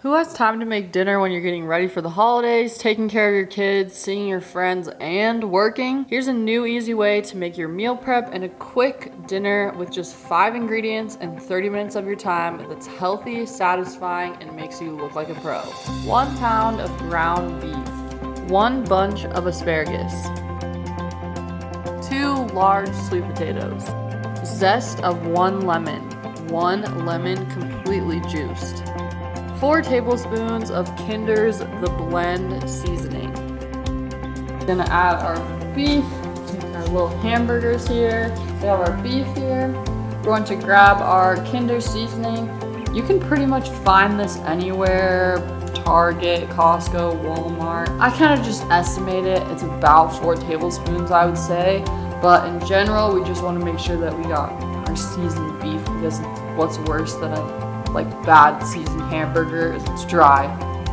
Who has time to make dinner when you're getting ready for the holidays, taking care of your kids, seeing your friends, and working? Here's a new easy way to make your meal prep and a quick dinner with just 5 ingredients and 30 minutes of your time that's healthy, satisfying, and makes you look like a pro. 1 pound of ground beef, 1 bunch of asparagus, 2 large sweet potatoes, zest of 1 lemon, 1 lemon completely juiced, 4 tablespoons of Kinder's The Blend seasoning. We're gonna add our beef, take our little hamburgers here. We have our beef here. We're going to grab our Kinder seasoning. You can pretty much find this anywhere, Target, Costco, Walmart. I kind of just estimate it. It's about 4 tablespoons, I would say. But in general, we just want to make sure that we got our seasoned beef, because what's worse than a bad seasoned hamburger is it's dry,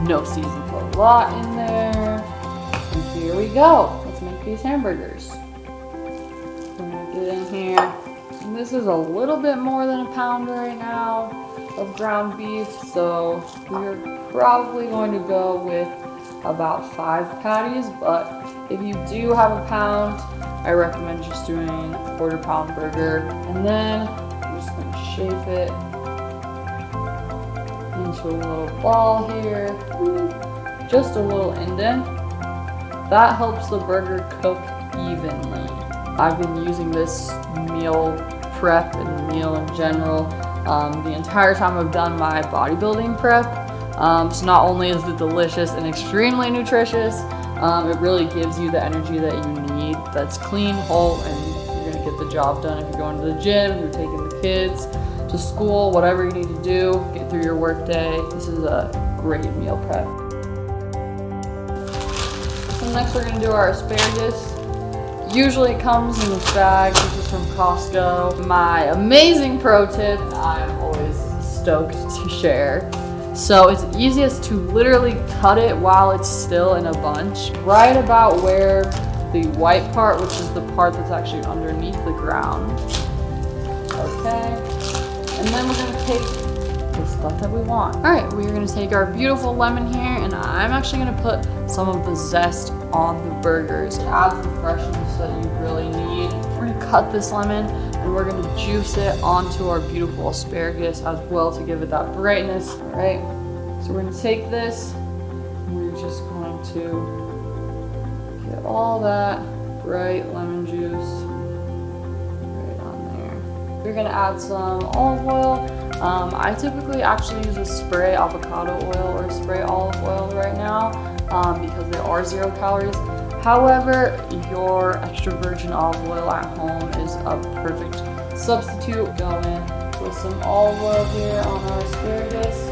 no season. Put a lot in there, and here we go. Let's make these hamburgers. I'm gonna get in here, and this is a little bit more than a pound right now of ground beef, so we're probably going to go with about 5 patties, but if you do have a pound, I recommend just doing a 1/4 pound burger, and then I'm just gonna shape it into a little ball here, just a little indent. That helps the burger cook evenly. I've been using this meal prep and meal in general the entire time I've done my bodybuilding prep. So not only is it delicious and extremely nutritious, it really gives you the energy that you need, that's clean, whole, and you're gonna get the job done if you're going to the gym, you're taking the kids to school, whatever you need to do, get through your work day. This is a great meal prep. So next we're gonna do our asparagus. Usually it comes in this bag. This is from Costco. My amazing pro tip, I'm always stoked to share. So it's easiest to literally cut it while it's still in a bunch, right about where the white part, which is the part that's actually underneath the ground. Okay. And then we're gonna take the stuff that we want. All right, we're gonna take our beautiful lemon here, and I'm actually gonna put some of the zest on the burgers. It adds the freshness that you really need. We're gonna cut this lemon, and we're gonna juice it onto our beautiful asparagus as well to give it that brightness. All right, so we're gonna take this, and we're just going to get all that bright lemon juice. We're gonna add some olive oil. I typically actually use a spray avocado oil or spray olive oil right now because they are 0 calories. However, your extra virgin olive oil at home is a perfect substitute. Go in with some olive oil here on our asparagus.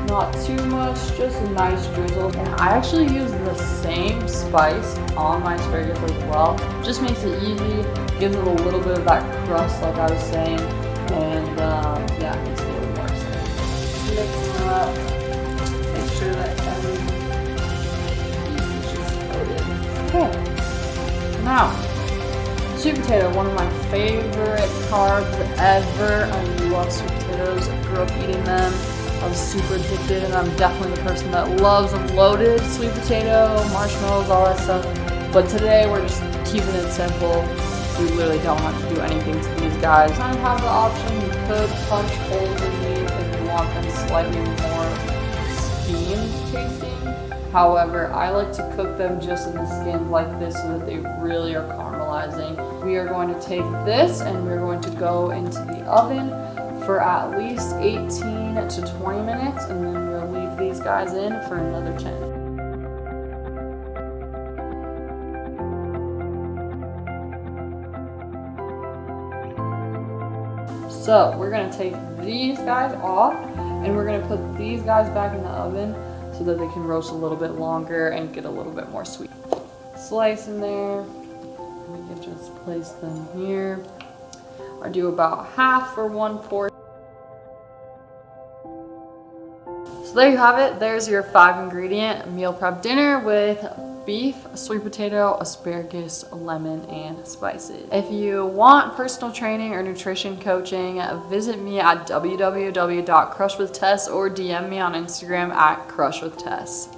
Not too much, just a nice drizzle. And I actually use the same spice on my asparagus as well. Just makes it easy, gives it a little bit of that crust like I was saying, and yeah, it makes it a little more exciting. Mix them up, make sure that every piece is just coated. Okay, now, sweet potato, one of my favorite carbs ever. I love sweet potatoes, I grew up eating them. I was super addicted, and I'm definitely the person that loves a loaded sweet potato, marshmallows, all that stuff. But today we're just keeping it simple. We literally don't have to do anything to these guys. You kind of have the option, you could punch holes in these if you want them slightly more steamed tasting. However, I like to cook them just in the skin like this so that they really are caramelizing. We are going to take this and we're going to go into the oven for at least 18 to 20 minutes, and then we'll leave these guys in for another 10. So we're gonna take these guys off, and we're gonna put these guys back in the oven so that they can roast a little bit longer and get a little bit more sweet. Slice in there. We can just place them here. I do about half for 1 portion. So there you have it. There's your 5 ingredient meal prep dinner with beef, sweet potato, asparagus, lemon, and spices. If you want personal training or nutrition coaching, visit me at www.crushwithtess or DM me on Instagram at crushwithtess.